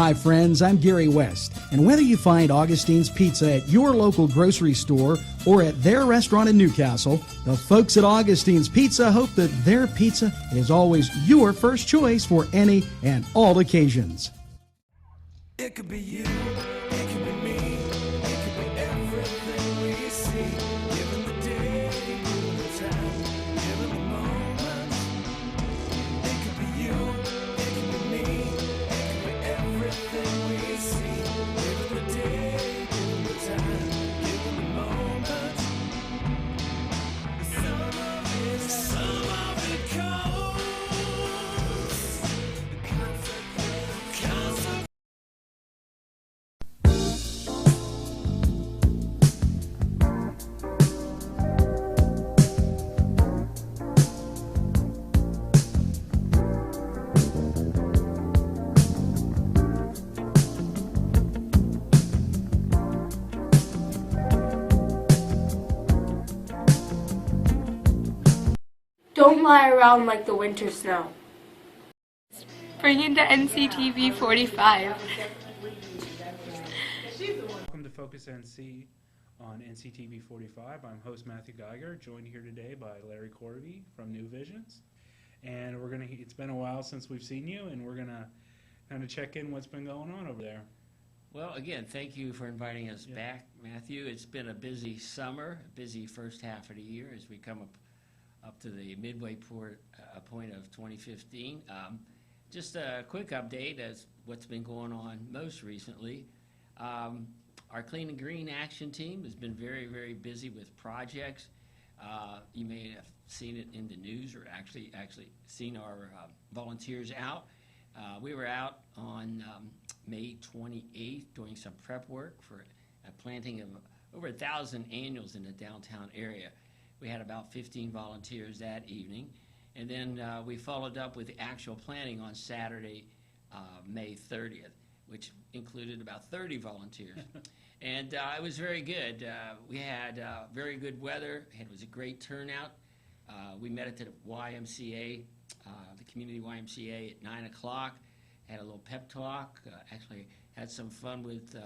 Hi friends, I'm Gary West, and whether you find Augustine's Pizza at your local grocery store or at their restaurant in Newcastle, the folks at Augustine's Pizza hope that their pizza is always your first choice for any and all occasions. It could be you, it could be me, it could be everything we see. Given the day, given the time, given the moment. It could be you, it could be me, it could be everything we see. Given the day, given the time, given the moment. Some of it comes. Concept. Don't lie around like the winter snow. Bring in the NCTV45. Welcome to Focus NC on NCTV45. I'm host Matthew Geiger, joined here today by Larry Corvi from New Visions. And it's been a while since we've seen you, and we're gonna kind of check in what's been going on over there. Well, again, thank you for inviting us back, Matthew. It's been a busy summer, a busy first half of the year as we come up to the midway point of 2015. Just a quick update as what's been going on most recently. Our Clean and Green Action Team has been very, very busy with projects. You may have seen it in the news or actually seen our volunteers out. We were out on May 28th doing some prep work for a planting of over 1,000 annuals in the downtown area. We had about 15 volunteers that evening, and then we followed up with the actual planting on Saturday, May 30th, which included about 30 volunteers. And it was very good. We had very good weather. It was a great turnout. We met at the YMCA, the community YMCA at 9 o'clock, had a little pep talk, actually had some fun with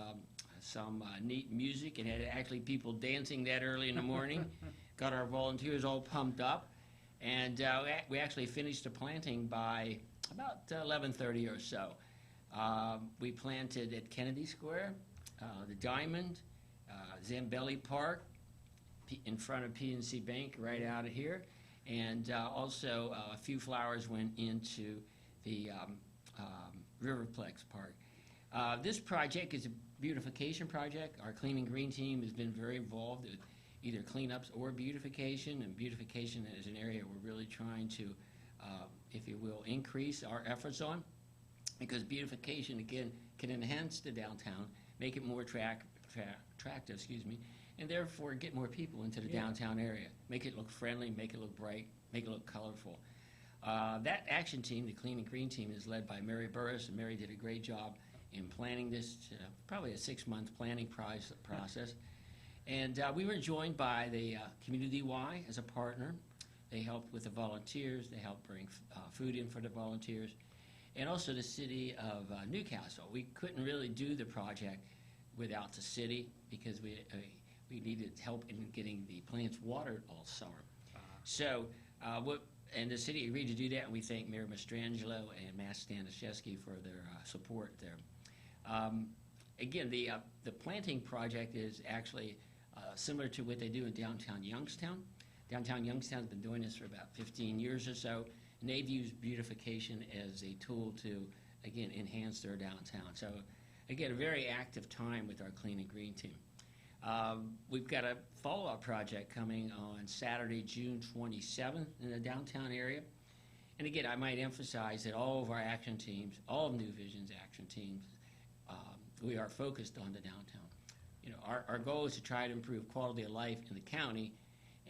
some neat music, and had actually people dancing that early in the morning. Got our volunteers all pumped up, and we actually finished the planting by about 11:30 or so. We planted at Kennedy Square, the Diamond, Zambelli Park, in front of PNC Bank right out of here, and also a few flowers went into the Riverplex Park. This project is a beautification project. Our Clean and Green team has been very involved with either cleanups or beautification, and beautification is an area we're really trying to, if you will, increase our efforts on, because beautification, again, can enhance the downtown, make it more attractive, and therefore get more people into the downtown area, make it look friendly, make it look bright, make it look colorful. That action team, the Clean and Green team, is led by Mary Burris, and Mary did a great job in planning this, probably a 6-month planning process. And we were joined by the Community Y as a partner. They helped with the volunteers. They helped bring food in for the volunteers. And also the city of Newcastle. We couldn't really do the project without the city because we needed help in getting the plants watered all summer. So, and the city agreed to do that, and we thank Mayor Mastrangelo and Matt Stanishevsky for their support there. Again, the planting project is actually similar to what they do in downtown Youngstown. Downtown Youngstown's been doing this for about 15 years or so, and they've used beautification as a tool to, again, enhance their downtown. So, again, a very active time with our Clean and Green team. We've got a follow-up project coming on Saturday, June 27th in the downtown area. And again, I might emphasize that all of our action teams, all of New Vision's action teams, we are focused on the downtown. You know, our goal is to try to improve quality of life in the county.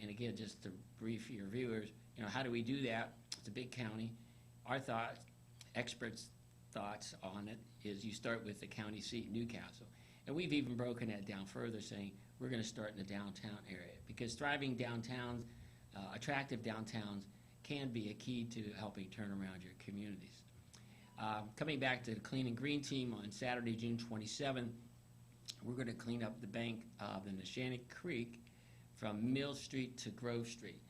And again, just to brief your viewers, you know, how do we do that? It's a big county. Our experts' thoughts on it is you start with the county seat, Newcastle. And we've even broken that down further, saying we're going to start in the downtown area, because thriving downtowns, attractive downtowns, can be a key to helping turn around your communities. Coming back to the Clean and Green team on Saturday, June 27th, we're going to clean up the bank of the Neshannock Creek from Mill Street to Grove Street.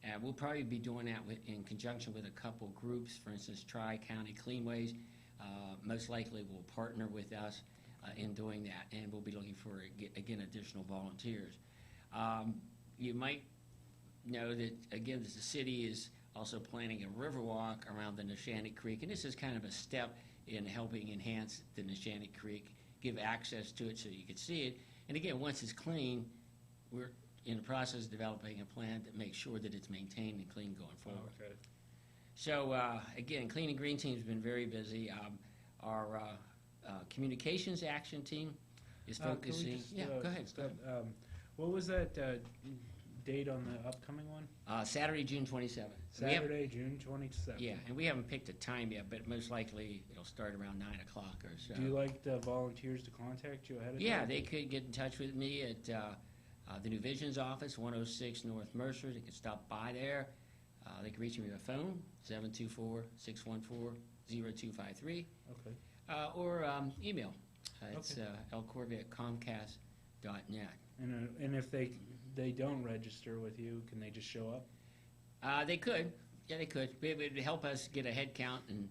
And we'll probably be doing that in conjunction with a couple groups, for instance, Tri-County Cleanways. Most likely will partner with us in doing that, and we'll be looking for, again, additional volunteers. You might know that, again, the city is also planning a river walk around the Neshannock Creek, and this is kind of a step in helping enhance the Neshannock Creek, give access to it so you can see it. And again, once it's clean, we're in the process of developing a plan to make sure that it's maintained and clean going forward. Okay. So again, Clean and Green team's been very busy. Our communications action team is Can we focusing. just, Yeah, go ahead. stop? What was that date on the upcoming one? Saturday, June 27th. Saturday, June 27th. Yeah, and we haven't picked a time yet, but most likely it'll start around 9 o'clock or so. Do you like the volunteers to contact you ahead of Yeah, time? they could get in touch with me at the New Visions office, 106 North Mercer. They could stop by there. They can reach me by phone, 724-614-0253, Okay. or email. It's lcorvi@comcast.net. And if they don't register with you, can they just show up? They could. Yeah, they could. It would help us get a head count and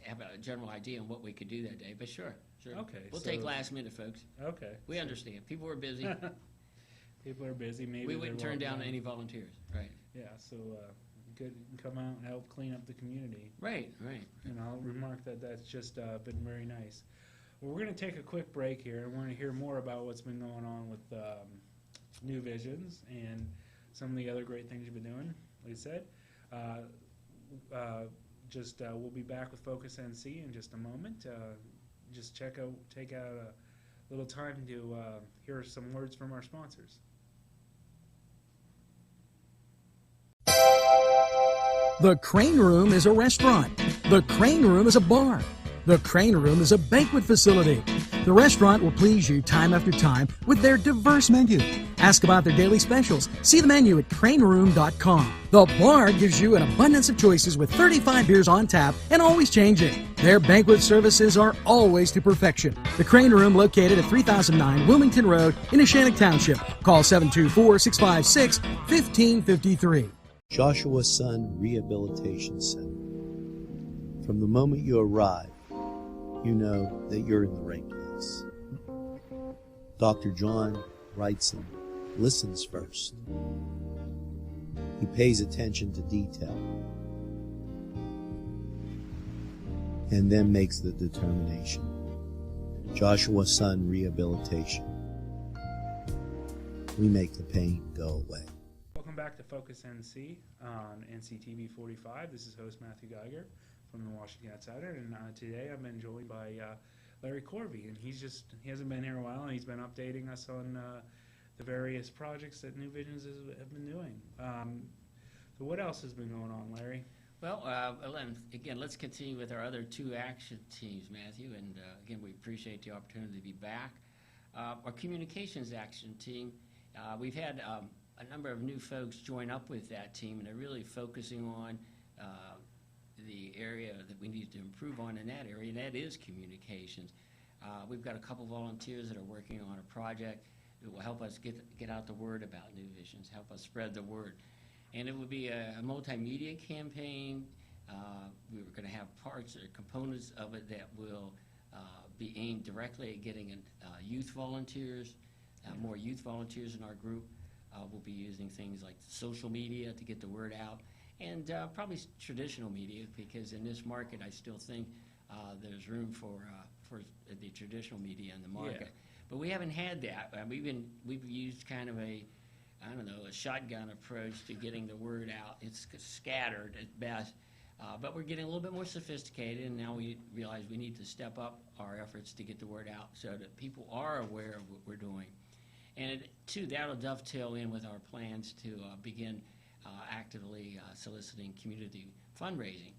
have a general idea on what we could do that day. But sure. Okay, We'll so- take last minute, folks. Okay. We understand. People are busy. People are busy. Maybe We they're wouldn't turn down walking any volunteers. Right. Yeah, so good, come out and help clean up the community. Right. And I'll remark that that's just been very nice. Well, we're going to take a quick break here, and we're going to hear more about what's been going on with New Visions and some of the other great things you've been doing, like I said. We'll be back with Focus NC in just a moment. Just take out a little time to hear some words from our sponsors. The Crane Room is a restaurant. The Crane Room is a bar. The Crane Room is a banquet facility. The restaurant will please you time after time with their diverse menu. Ask about their daily specials. See the menu at craneroom.com. The bar gives you an abundance of choices with 35 beers on tap and always changing. Their banquet services are always to perfection. The Crane Room, located at 3009 Wilmington Road in Neshannock Township. Call 724-656-1553. Joshua Son Rehabilitation Center. From the moment you arrive, you know that you're in the right place. Dr. John Wrightson listens first. He pays attention to detail and then makes the determination. Joshua Son Rehabilitation. We make the pain go away. Welcome back to Focus NC on NCTV45. This is host Matthew Geiger from the Washington Outsider, and today I've been joined by Larry Corvi, and he hasn't been here a while, and he's been updating us on the various projects that New Visions have been doing. So what else has been going on, Larry? Well, again, let's continue with our other two action teams, Matthew, and again, we appreciate the opportunity to be back. Our communications action team, we've had a number of new folks join up with that team, and they're really focusing on the area that we need to improve on in that area, and that is communications. We've got a couple volunteers that are working on a project that will help us get out the word about New Visions, help us spread the word. And it will be a multimedia campaign. We were going to have parts or components of it that will be aimed directly at getting youth volunteers, more youth volunteers in our group. We'll be using things like social media to get the word out, and probably traditional media, because in this market I still think there's room for the traditional media in the market. Yeah. But we haven't had that. We've used kind of a shotgun approach to getting the word out. It's scattered at best, but we're getting a little bit more sophisticated, and now we realize we need to step up our efforts to get the word out so that people are aware of what we're doing. And too, that'll dovetail in with our plans to begin actively soliciting community fundraising.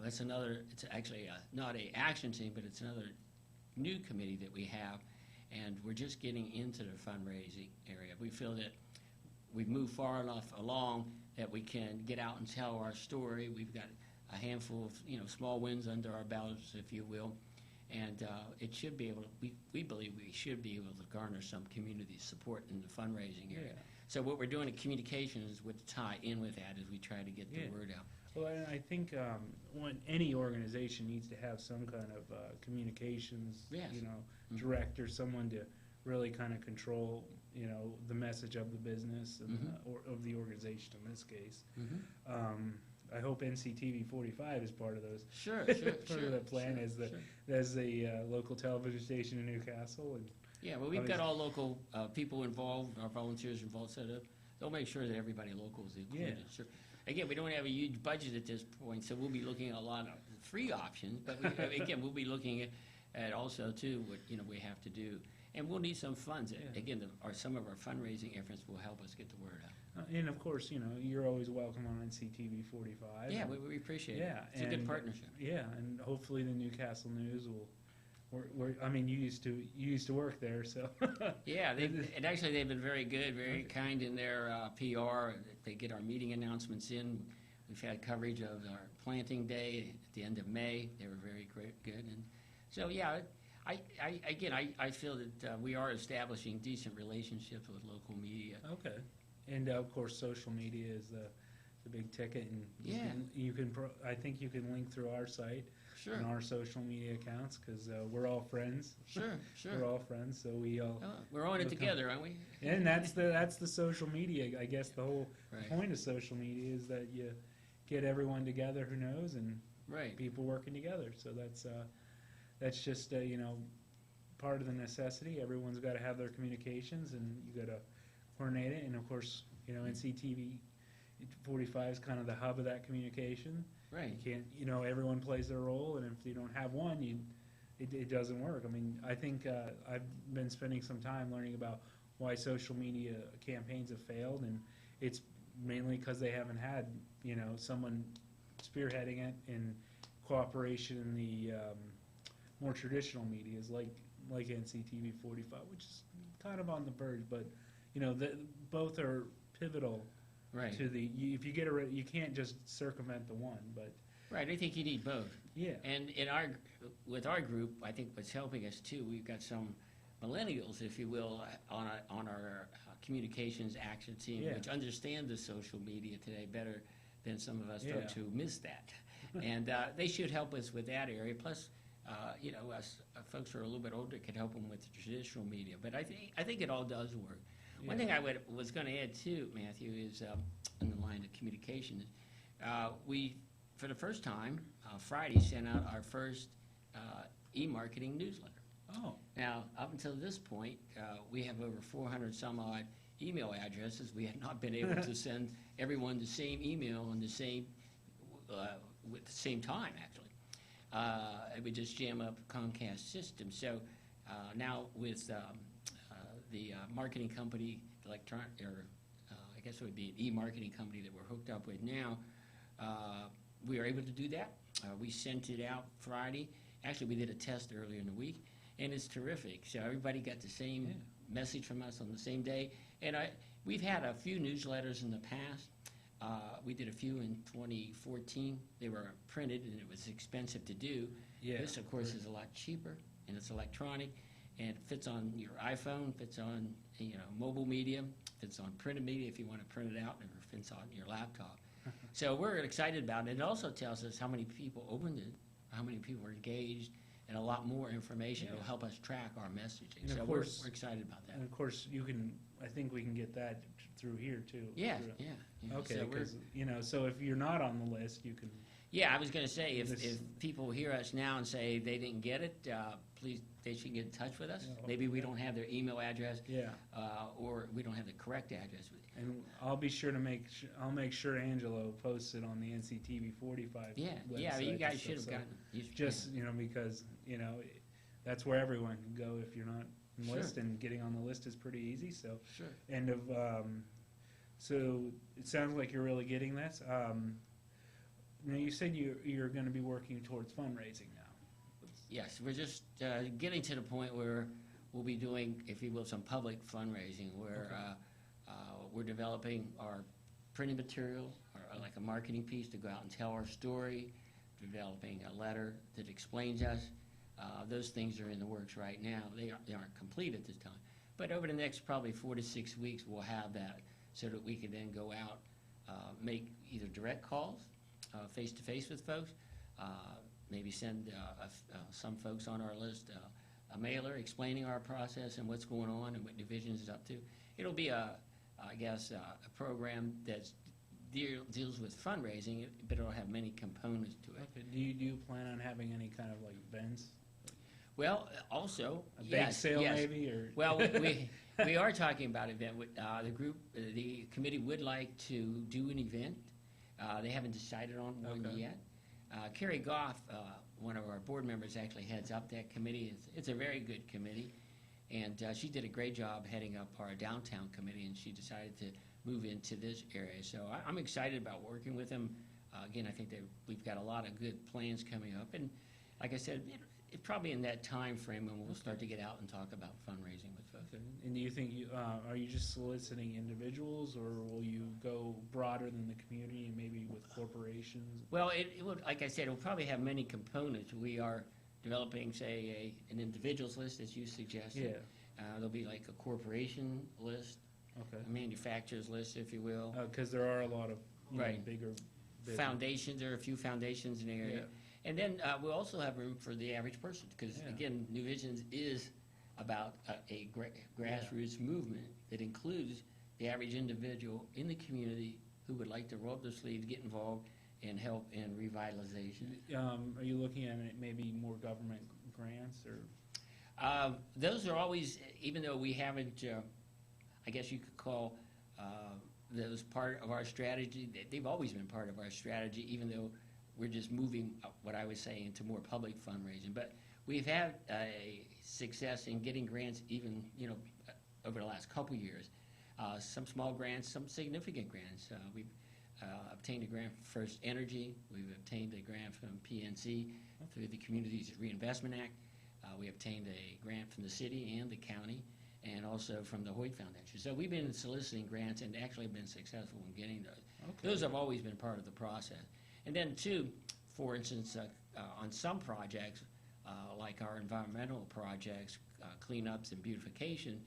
That's another, it's actually not an action team, but it's another new committee that we have, and we're just getting into the fundraising area. We feel that we've moved far enough along that we can get out and tell our story. We've got a handful of small wins under our belts, if you will. And it should be able to, we believe we should be able to garner some community support in the fundraising area. Yeah. So what we're doing in communications would tie in with that as we try to get the Yeah. word out. Well, and I think when any organization needs to have some kind of communications, Yes. Mhm. director, someone to really kind of control, the message of the business and or of the organization in this case. I hope NCTV45 is part of those. Sure, part sure, of the plan sure. as the local television station in Newcastle. And Yeah, well, we've got all local people involved, our volunteers involved, so they'll make sure that everybody local is included. Yeah. Sure. Again, we don't have a huge budget at this point, so we'll be looking at a lot of free options, but again, we'll be looking at also, too, what, we have to do. And we'll need some funds. Yeah. Again, some of our fundraising efforts will help us get the word out. and of course, you're always welcome on NCTV45. Yeah, we appreciate it. Yeah, It's a good partnership. Yeah, and hopefully the Newcastle News will. I mean, you used to work there, so. Yeah, and actually they've been very good, very kind in their PR. They get our meeting announcements in. We've had coverage of our planting day at the end of May. They were very good, and so yeah, I feel that we are establishing decent relationships with local media. Okay, and of course, social media is the big ticket, and Yeah. I think you can link through our site Sure, and our social media accounts because we're all friends. sure. We're all friends, so we all. We're on it Look, together, aren't we? And that's the social media. I guess the whole Right. point of social media is that you get everyone together who knows and Right. people working together. So that's just part of the necessity. Everyone's got to have their communications, and you got to coordinate it. And of course, NCTV 45 is kind of the hub of that communication. Right. You can't, everyone plays their role, and if you don't have one, it doesn't work. I mean, I think I've been spending some time learning about why social media campaigns have failed, and it's mainly because they haven't had, someone spearheading it in cooperation in the more traditional medias like NCTV 45, which is kind of on the verge, but both are pivotal Right. to if you get you can't just circumvent the one, but Right. I think you need both. yeah, And with our group, I think what's helping us too, we've got some millennials, if you will, on our communications action team, Yeah. which understand the social media today better than some of us Yeah. folks who miss that. And they should help us with that area. Plus, us folks who are a little bit older can help them with the traditional media. But I think it all does work. One thing I was going to add too, Matthew, is in the line of communication. We, for the first time, Friday sent out our first e-marketing newsletter. Oh, Now, up until this point, we have over 400 some odd email addresses. We have not been able to send everyone the same email on the same with the same time, actually. And we just jam up Comcast system. So now with the marketing company, I guess it would be an e-marketing company that we're hooked up with now, we are able to do that. We sent it out Friday. Actually, we did a test earlier in the week, and it's terrific. So everybody got the same message from us on the same day. And we've had a few newsletters in the past. We did a few in 2014. They were printed, and it was expensive to do. yeah. This, of course, is a lot cheaper, and it's electronic, and it fits on your iPhone, fits on mobile media, fits on printed media if you want to print it out, and it fits on your laptop. So we're excited about it. It also tells us how many people opened it, how many people were engaged, and a lot more information will help us track our messaging. And of So course- we're excited about that. And of course, I think we can get that through here too. Yeah, Through- yeah. Okay, So we're- because, so if you're not on the list, you can, Yeah, I was going to say, if This- people hear us now and say they didn't get it, please, they should get in touch with us. Yeah, Maybe we don't have their email address, yeah. or we don't have the correct address. And I'll be sure to I'll make sure Angelo posts it on the NCTV 45 Yeah, website. yeah, you and guys stuff, should have so gotten. Just, because, that's where everyone can go if you're not on the Sure. list, and getting on the list is pretty easy, so. Sure. So it sounds like you're really getting this. Now, you said you're gonna be working towards fundraising now. Yes, we're just getting to the point where we'll be doing, if you will, some public fundraising, where we're developing our printed material or like a marketing piece to go out and tell our story, developing a letter that explains us. Those things are in the works right now. They aren't complete at this time. But over the next probably 4 to 6 weeks, we'll have that so that we can then go out, make either direct calls, face-to-face with folks, maybe send some folks on our list a mailer explaining our process and what's going on and what division is up to. It'll be I guess, a program that deals with fundraising, but it'll have many components to it. Okay. Do you plan on having any kind of like events? Well, also, A bake yes, sale yes. maybe, or? Well, we are talking about event. The committee would like to do an event. They haven't decided on one Okay. yet. Carrie Goff, one of our board members, actually heads up that committee. It's a very good committee, and she did a great job heading up our downtown committee, and she decided to move into this area. So I'm excited about working with them. Again, I think that we've got a lot of good plans coming up, and like I said, it's probably in that time frame when we'll start to get out and talk about fundraising with folks. Okay. And do you think are you just soliciting individuals, or will you go broader than the community and maybe with corporations? Well, it would, like I said, it will probably have many components. We are developing, say, an individuals list, as you suggested. Yeah. There'll be like a corporation list, Okay. a manufacturer's list, if you will. Because there are a lot of Right. bigger business. Foundations, there are a few foundations in the area. Yeah. And then we'll also have room for the average person, because Yeah. again, New Visions is about a grassroots movement that includes the average individual in the community who would like to roll up their sleeves, get involved, and help in revitalization. Are you looking at maybe more government grants, or? Those are always, even though we haven't, I guess you could call those part of our strategy, they've always been part of our strategy, even though we're just moving, what I would say, into more public fundraising. But we've had a success in getting grants even, over the last couple years. Some small grants, some significant grants. We've obtained a grant from First Energy. We've obtained a grant from PNC through the Communities Reinvestment Act. We obtained a grant from the city and the county, and also from the Hoyt Foundation. So we've been soliciting grants and actually been successful in getting those. Okay. Those have always been part of the process. And then, too, for instance, on some projects, like our environmental projects, cleanups and beautification,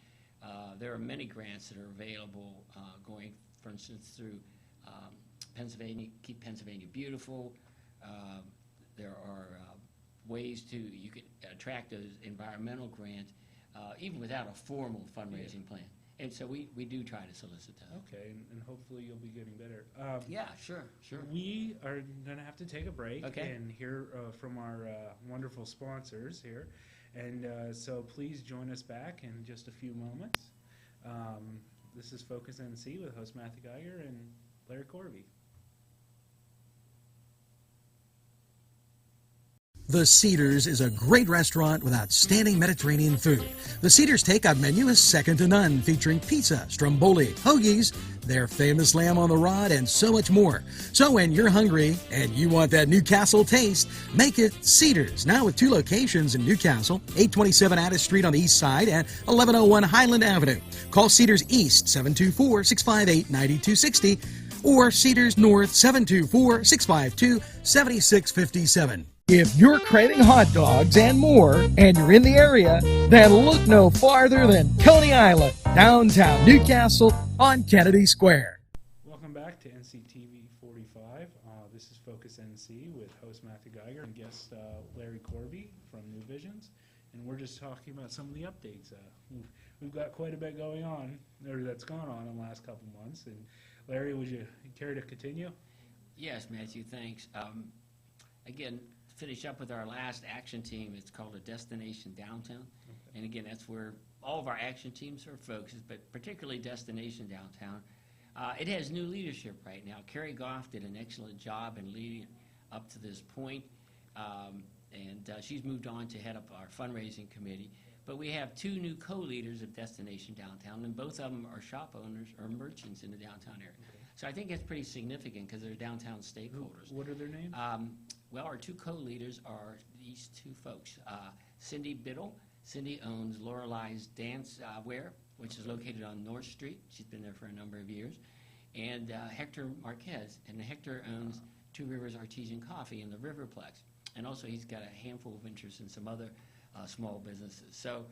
there are many grants that are available going, for instance, through Pennsylvania, Keep Pennsylvania Beautiful. There are ways you could attract those environmental grants even without a formal fundraising plan. And so we do try to solicit those. Okay, and hopefully you'll be getting better. Yeah, sure. We are going to have to take a break Okay. and hear from our wonderful sponsors here. And so please join us back in just a few moments. This is Focus NC with host Matthew Geiger and Larry Corvi. The Cedars is a great restaurant with outstanding Mediterranean food. The Cedars takeout menu is second to none, featuring pizza, stromboli, hoagies, their famous lamb on the rod, and so much more. So when you're hungry and you want that Newcastle taste, make it Cedars, now with 2 locations in Newcastle, 827 Addis Street on the east side and 1101 Highland Avenue. Call Cedars East, 724-658-9260, or Cedars North, 724-652-7657. If you're craving hot dogs and more, and you're in the area, then look no farther than Coney Island, downtown Newcastle on Kennedy Square. Welcome back to NCTV45. This is Focus NC with host Matthew Geiger and guest Larry Corvi from New Visions. And we're just talking about some of the updates. We've got quite a bit going on, or that's gone on in the last couple months. And Larry, would you care to continue? Yes, Matthew, thanks. Again, finish up with our last action team. It's called a Destination Downtown. Okay. And again, that's where all of our action teams are focused, but particularly Destination Downtown. It has new leadership right now. Carrie Goff did an excellent job in leading up to this point, and she's moved on to head up our fundraising committee. But we have 2 new co-leaders of Destination Downtown, and both of them are shop owners or merchants in the downtown area. Okay. So I think it's pretty significant because they're downtown stakeholders. What are their names? Well, our 2 co-leaders are these 2 folks. Cindy Biddle. Cindy owns Lorelei's Dance Wear, which is located on North Street. She's been there for a number of years. and Hector Marquez. And Hector owns Two Rivers Artesian Coffee in the Riverplex. And also he's got a handful of interests in some other small businesses. So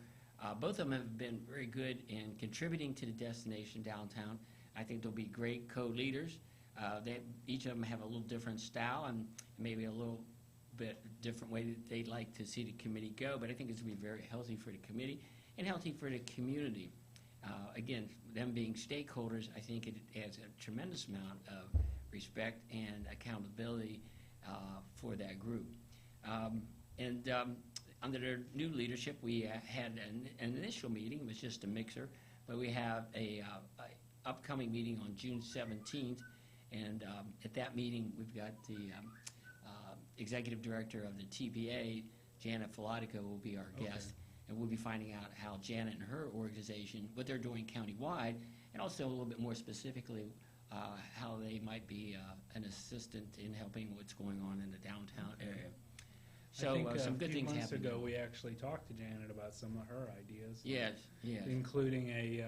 both of them have been very good in contributing to the destination downtown. I think they'll be great co-leaders. Each of them have a little different style and maybe a little bit different way that they'd like to see the committee go, but I think it's going to be very healthy for the committee and healthy for the community. Again, them being stakeholders, I think it adds a tremendous amount of respect and accountability for that group. Under their new leadership, we had an initial meeting. It was just a mixer, but we have a upcoming meeting on June 17th, and at that meeting, we've got the executive director of the TPA, Janet Filatico, will be our guest, and we'll be finding out how Janet and her organization, what they're doing countywide, and also a little bit more specifically how they might be an assistant in helping what's going on in the downtown area. So I think, some good things a few months happening. ago, we actually talked to Janet about some of her ideas. Yes, yes. Including a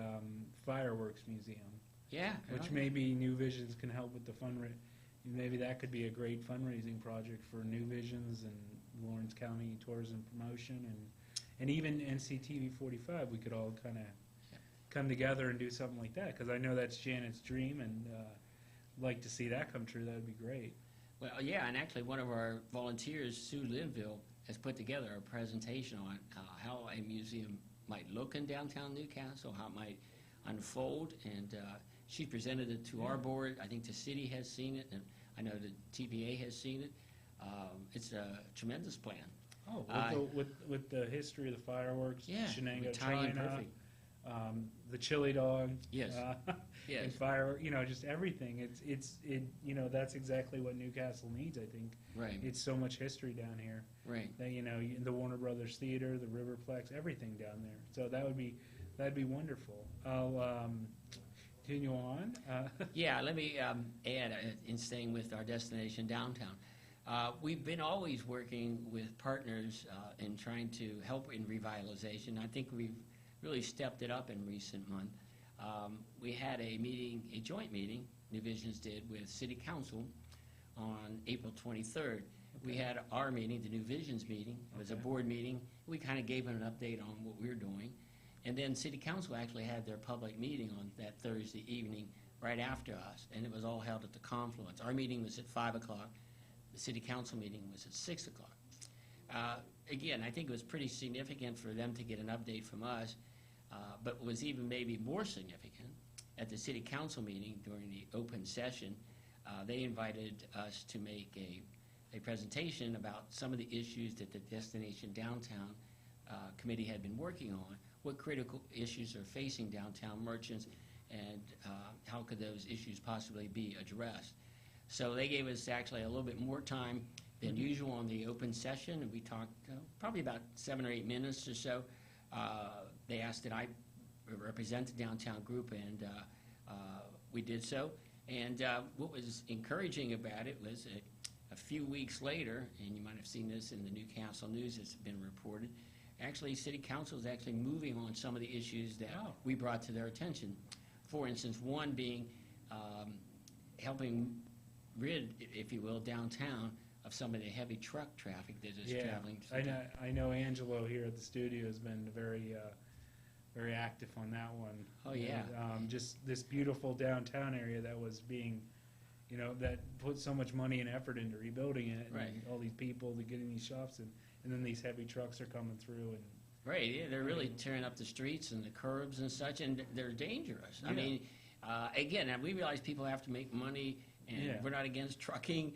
fireworks museum, Yeah. which maybe New Visions can help with the maybe that could be a great fundraising project for New Visions and Lawrence County Tourism Promotion and even NCTV45. We could all kind of come together and do something like that, because I know that's Janet's dream, and like to see that come true. That would be great. Well, yeah, and actually one of our volunteers, Sue Linville, has put together a presentation on how a museum might look in downtown Newcastle, how it might unfold, and she presented it to our board. I think the city has seen it, and I know the TPA has seen it. It's a tremendous plan. Oh, with the history of the fireworks, Yeah, Shenango, with Tiny and China, Perfect. The chili dog, Yes. Yes. and fire, just everything. That's exactly what Newcastle needs. I think Right, it's so much history down here. right. That, the Warner Brothers Theater, the Riverplex, everything down there. So that'd be wonderful. I'll continue on. Yeah, let me add, in staying with our destination downtown, we've been always working with partners in trying to help in revitalization. I think we've really stepped it up in recent months. We had a joint meeting, New Visions did, with City Council on April 23rd. We had our meeting, the New Visions meeting. It was a board meeting. We kind of gave them an update on what we're doing. And then City Council actually had their public meeting on that Thursday evening right after us, and it was all held at the Confluence. Our meeting was at 5 o'clock. The City Council meeting was at 6 o'clock. Again, I think it was pretty significant for them to get an update from us, but was even maybe more significant at the City Council meeting during the open session. They invited us to make a presentation about some of the issues that the Destination Downtown Committee had been working on, what critical issues are facing downtown merchants, and how could those issues possibly be addressed. So they gave us actually a little bit more time than usual on the open session, and we talked probably about 7 or 8 minutes or so. They asked that I represent the downtown group, and we did so. And what was encouraging about it was a few weeks later, and you might have seen this in the Newcastle News, it's been reported, actually City Council is actually moving on some of the issues that we brought to their attention. For instance, one being helping rid, if you will, downtown of some of the heavy truck traffic that is traveling. I know Angelo here at the studio has been very active on that one. Oh, yeah. And, just this beautiful downtown area that was being, that put so much money and effort into rebuilding it, Right. and all these people to get in these shops, and then these heavy trucks are coming through, and Right, yeah, they're really tearing up the streets and the curbs and such, and they're dangerous. I Yeah. mean, again, we realize people have to make money, and we're not against trucking,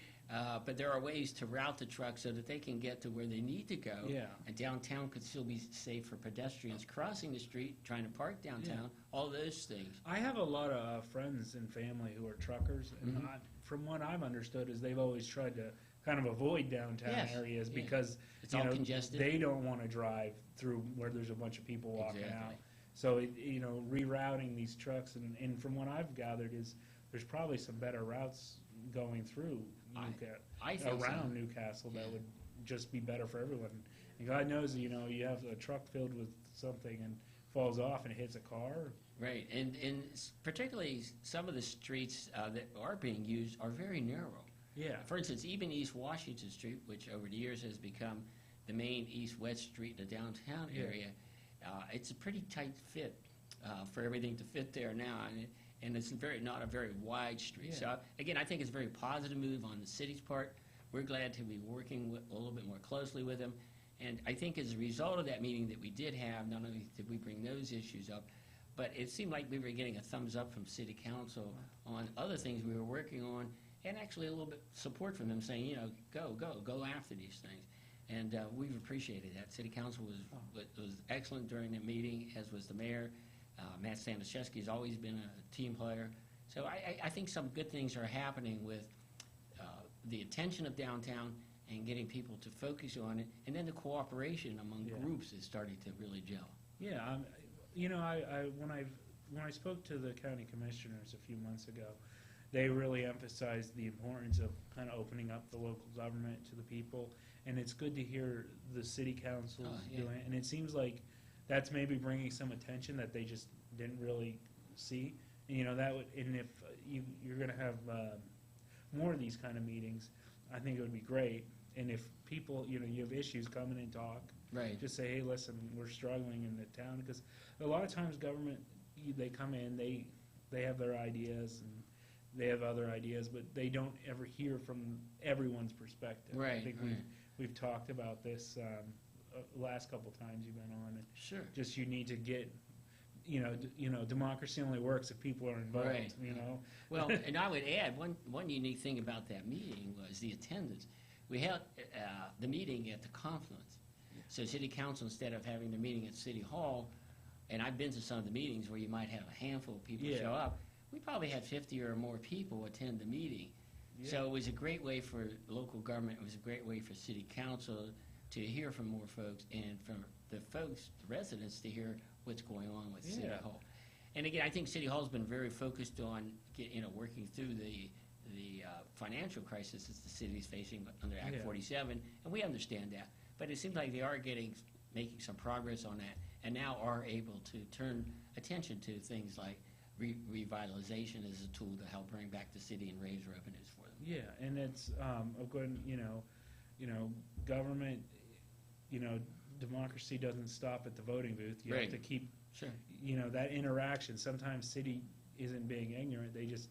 but there are ways to route the trucks so that they can get to where they need to go. Yeah. And downtown could still be safe for pedestrians crossing the street, trying to park downtown, all those things. I have a lot of friends and family who are truckers, and from what I've understood is they've always tried to kind of avoid downtown Yes, areas yeah. because It's all congested. They don't want to drive through where there's a bunch of people walking Exactly. out. So rerouting these trucks, and from what I've gathered is there's probably some better routes going through I think so. around Newcastle that Yeah. would just be better for everyone. And God knows, you have a truck filled with something and falls off and it hits a car, Right, and particularly some of the streets that are being used are very narrow. Yeah. For instance, even East Washington Street, which over the years has become the main east-west street in the downtown area, it's a pretty tight fit for everything to fit there now, and it's not a very wide street. Yeah. So again, I think it's a very positive move on the city's part. We're glad to be working a little bit more closely with them, and I think as a result of that meeting that we did have, not only did we bring those issues up, but it seemed like we were getting a thumbs up from City Council on other things we were working on, and actually a little bit support from them saying, you know, go after these things. And we've appreciated that. City Council was excellent during the meeting, as was the mayor. Matt Staniszewski has always been a team player. So I think some good things are happening with the attention of downtown and getting people to focus on it, and then the cooperation among groups is starting to really gel. Yeah, you know, when I spoke to the county commissioners a few months ago, they really emphasized the importance of kind of opening up the local government to the people, and it's good to hear the city councils doing it. And it seems like that's maybe bringing some attention that they just didn't really see. And, you know, that would, and if you're going to have more of these kind of meetings, I think it would be great. And if people, you know, you have issues, come in and talk. Right. Just say, hey, listen, we're struggling in the town, because a lot of times government, they come in, they have their ideas and they have other ideas, but they don't ever hear from everyone's perspective. Right. I think we've talked about this last couple times you've been on. Sure. Just you need to get, you know, democracy only works if people are involved. Right. You know. Well, and I would add one unique thing about that meeting was the attendance. We held the meeting at the Confluence. So City Council, instead of having the meeting at City Hall, and I've been to some of the meetings where you might have a handful of people show up, we probably had 50 or more people attend the meeting. Yeah. So it was a great way for local government, it was a great way for City Council to hear from more folks, and from the folks, the residents, to hear what's going on with City Hall. And again, I think City Hall's been very focused on working through the financial crisis that the city is facing under Act 47, and we understand that. But it seems like they are making some progress on that, and now are able to turn attention to things like revitalization as a tool to help bring back the city and raise revenues for them. Yeah, and it's going, you know, government, you know, democracy doesn't stop at the voting booth. You have to keep, you know, that interaction. Sometimes city isn't being ignorant; they just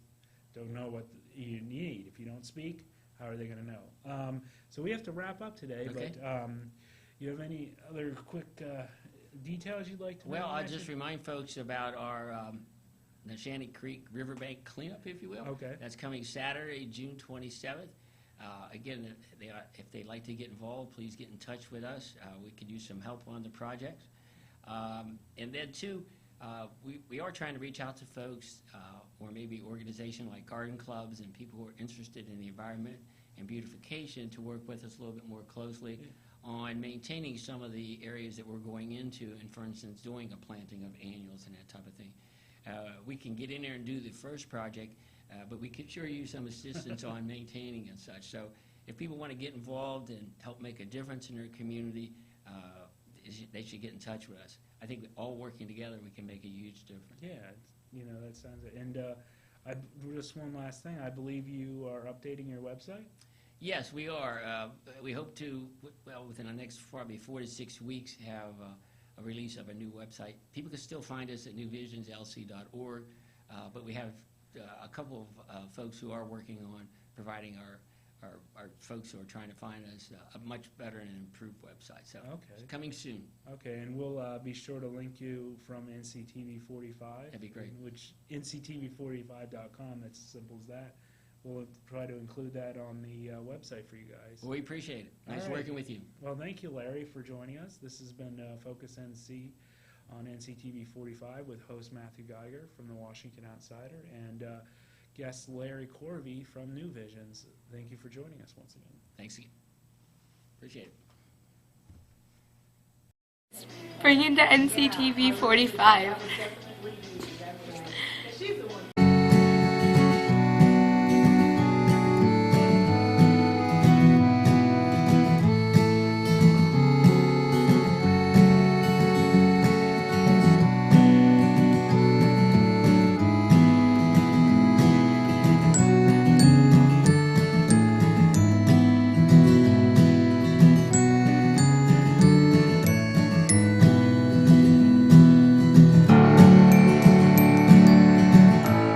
don't know what you need. If you don't speak, how are they going to know? So we have to wrap up today. Okay. But you have any other quick details you'd like to? Well, I'll just remind folks about our Neshannock Creek Riverbank cleanup, if you will. Okay. That's coming Saturday, June 27th. Again, if they'd like to get involved, please get in touch with us. We could use some help on the project. And then, too, we are trying to reach out to folks, or maybe organizations like garden clubs and people who are interested in the environment and beautification, to work with us a little bit more closely on maintaining some of the areas that we're going into, and, for instance, doing a planting of annuals and that type of thing. We can get in there and do the first project, but we could sure use some assistance on maintaining and such. So if people want to get involved and help make a difference in their community, they should get in touch with us. I think all working together, we can make a huge difference. Yeah, you know, that sounds it. And just one last thing, I believe you are updating your website? Yes, we are. We hope to, within the next probably 4 to 6 weeks, have a release of a new website. People can still find us at newvisionslc.org, but we have a couple of folks who are working on providing our folks who are trying to find us a much better and improved website. So it's coming soon. Okay, and we'll be sure to link you from NCTV45. That'd be great. Which NCTV45.com, that's as simple as that. We'll try to include that on the website for you guys. Well, we appreciate it. Nice working with you. Well, thank you, Larry, for joining us. This has been Focus NC on NCTV45 with host Matthew Geiger from the Washington Outsider and guest Larry Corvi from New Visions. Thank you for joining us once again. Thanks again. Appreciate it. Bring into NCTV 45.